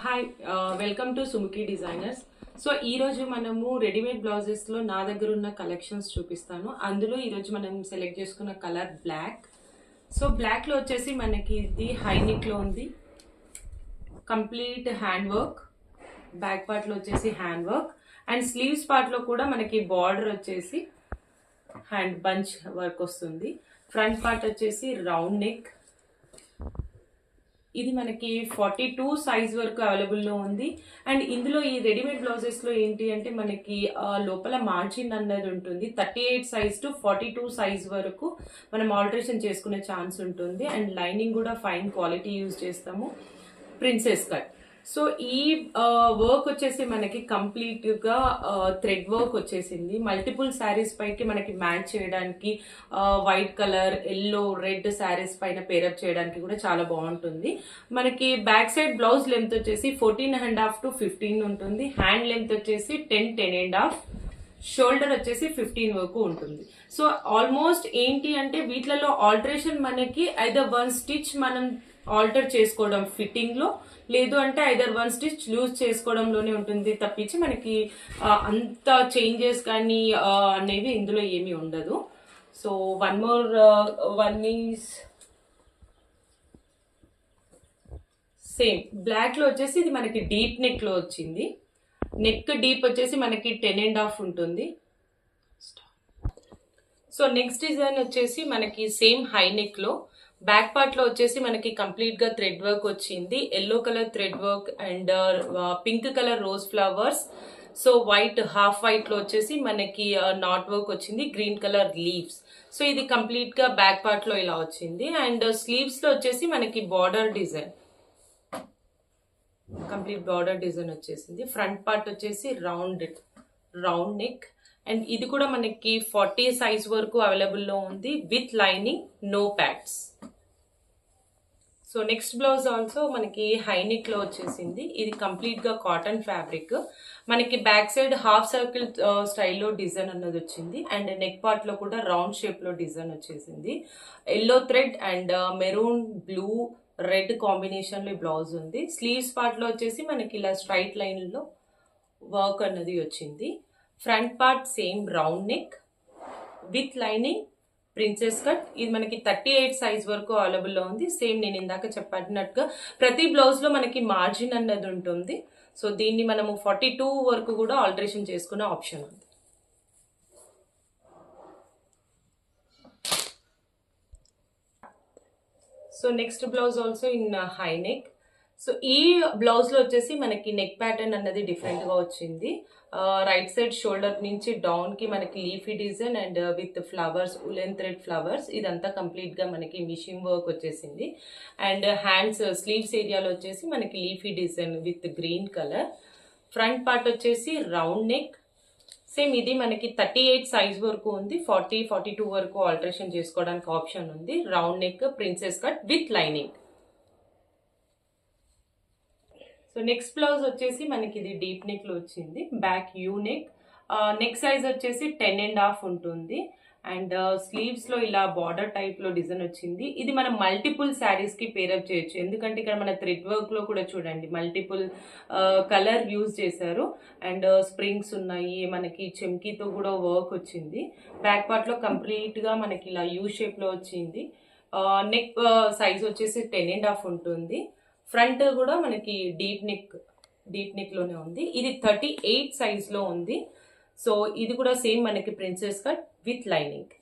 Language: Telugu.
Hi welcome to Sumukhi designers. So ఈరోజు మనము రెడీమేడ్ బ్లౌజెస్లో నా దగ్గర ఉన్న కలెక్షన్స్ చూపిస్తాను. అందులో ఈరోజు మనం సెలెక్ట్ చేసుకున్న కలర్ బ్లాక్. సో బ్లాక్లో వచ్చేసి మనకి ఇది హై నెక్లో ఉంది, కంప్లీట్ హ్యాండ్ వర్క్. బ్యాక్ పార్ట్లో వచ్చేసి హ్యాండ్ వర్క్ అండ్ స్లీవ్స్ పార్ట్లో కూడా మనకి బార్డర్ వచ్చేసి హ్యాండ్ బంచ్ వర్క్ వస్తుంది. ఫ్రంట్ పార్ట్ వచ్చేసి రౌండ్ నెక్. ఇది మనకి 42 సైజ్ వరకు అవైలబుల్లో ఉంది. అండ్ ఇందులో ఈ రెడీమేడ్ బ్లౌజెస్లో ఏంటి అంటే మనకి లోపల మార్జిన్ అన్నది ఉంటుంది. 38 సైజ్ టు 42 సైజ్ వరకు మనం ఆల్టరేషన్ చేసుకునే ఛాన్స్ ఉంటుంది. అండ్ లైనింగ్ కూడా ఫైన్ క్వాలిటీ యూజ్ చేస్తాము, ప్రిన్సెస్ కట్. సో ఈ వర్క్ వచ్చేసి మనకి కంప్లీట్ గా థ్రెడ్ వర్క్ వచ్చేసింది. మల్టిపుల్ శారీస్ పైకి మనకి మ్యాచ్ చేయడానికి, white colour, yellow, red saris పైన పేరప్ చేయడానికి కూడా చాలా బాగుంటుంది. మనకి బ్యాక్ సైడ్ బ్లౌజ్ లెంత్ వచ్చేసి 14.5 to 15 ఉంటుంది. హ్యాండ్ లెంత్ వచ్చేసి 10.5. షోల్డర్ వచ్చేసి 15 వరకు ఉంటుంది. సో ఆల్మోస్ట్ ఏంటి అంటే వీటిలలో ఆల్టరేషన్ మనకి ఐదర్ వన్ స్టిచ్ మనం ఆల్టర్ చేసుకోవడం ఫిట్టింగ్ లో, లేదు అంటే ఐదర్ వన్ స్టిచ్ లూజ్ చేసుకోవడంలోనే ఉంటుంది తప్పించి మనకి అంత చేంజెస్ కానీ అనేవి ఇందులో ఏమీ ఉండదు. So one is same block లో వచ్చేసి ఇది మనకి డీప్ నెక్ లో వచ్చింది. నెక్ డీప్ వచ్చేసి మనకి 10.5 ఉంటుంది. సో నెక్స్ట్ డిజైన్ వచ్చేసి మనకి సేమ్ హై నెక్ లో, బ్యాక్ పార్ట్ లో వచ్చేసి మనకి కంప్లీట్ గా థ్రెడ్ వర్క్ వచ్చింది. Yellow colour thread work and pink colour rose flowers. So white, half white లో వచ్చేసి మనకి నాట్ వర్క్ వచ్చింది, గ్రీన్ కలర్ లీవ్స్. సో ఇది కంప్లీట్ గా బ్యాక్ పార్ట్ లో ఇలా వచ్చింది. అండ్ స్లీవ్స్ లో వచ్చేసి మనకి border design, complete border design వచ్చేసింది. ఫ్రంట్ పార్ట్ వచ్చేసి రౌండ్ నెక్. అండ్ ఇది కూడా మనకి 40 సైజ్ వరకు అవైలబుల్లో ఉంది with lining, no pads. So next blouse also మనకి హై నెక్ లో వచ్చేసింది. ఇది కంప్లీట్ గా కాటన్ ఫ్యాబ్రిక్. మనకి బ్యాక్ సైడ్ హాఫ్ సర్కిల్ స్టైల్లో డిజైన్ అన్నది వచ్చింది. అండ్ నెక్ పార్ట్ లో కూడా రౌండ్ షేప్ లో డిజైన్ వచ్చేసింది. Yellow thread and maroon, blue, red combination లో బ్లౌజ్ ఉంది. స్లీవ్స్ పార్ట్ లో వచ్చేసి మనకి ఇలా స్ట్రైట్ లైన్ లో వర్క్ అన్నది వచ్చింది. Front part same round neck with lining, princess cut. ఇది మనకి 38 సైజ్ వరకు అవైలబుల్లో ఉంది. సేమ్ నేను ఇందాక చెప్పినట్టుగా ప్రతి బ్లౌజ్ లో మనకి మార్జిన్ అన్నది ఉంటుంది. సో దీన్ని మనము 42 వరకు కూడా ఆల్టరేషన్ చేసుకునే ఆప్షన్ ఉంది. So next blouse also in high neck. So ఈ బ్లౌజ్ లో వచ్చేసి మనకి నెక్ ప్యాటర్న్ అన్నది డిఫరెంట్ గా వచ్చింది. రైట్ సైడ్ షోల్డర్ నుంచి డౌన్ కి మనకి leafy design and with flowers, woollen thread flowers. ఇదంతా కంప్లీట్ గా మనకి మిషన్ వర్క్ వచ్చేసింది. అండ్ హ్యాండ్స్, స్లీవ్స్ ఏరియాలో వచ్చేసి మనకి leafy design with green colour. Front part వచ్చేసి రౌండ్ నెక్. సేమ్ ఇది మనకి 38 సైజ్ వరకు ఉంది. 42 వరకు ఆల్టరేషన్ చేసుకోవడానికి ఆప్షన్ ఉంది. Round neck, princess cut with lining. So next blouse వచ్చేసి మనకి ఇది డీప్ నెక్ లో వచ్చింది. Back U neck. Neck size వచ్చేసి 10.5 ఉంటుంది. అండ్ స్లీవ్స్ లో ఇలా బార్డర్ టైప్ లో డిజైన్ వచ్చింది. ఇది మనం మల్టిపుల్ శారీస్ కి పేరప్ చేయొచ్చు, ఎందుకంటే ఇక్కడ మన థ్రెడ్ వర్క్ లో కూడా చూడండి మల్టిపుల్ కలర్ యూజ్ చేశారు. అండ్ స్ప్రింగ్స్ ఉన్నాయి, మనకి చెమ్కీతో కూడా వర్క్ వచ్చింది. బ్యాక్ పార్ట్ లో కంప్లీట్ గా మనకి ఇలా యూ షేప్ లో వచ్చింది. నెక్ సైజ్ వచ్చేసి 10.5 ఉంటుంది. ఫ్రంట్ కూడా మనకి డీప్ నెక్ లోనే ఉంది. ఇది 38 సైజ్ లో ఉంది. సో ఇది కూడా సేమ్ మనకి ప్రిన్సెస్ కట్ విత్ లైనింగ్.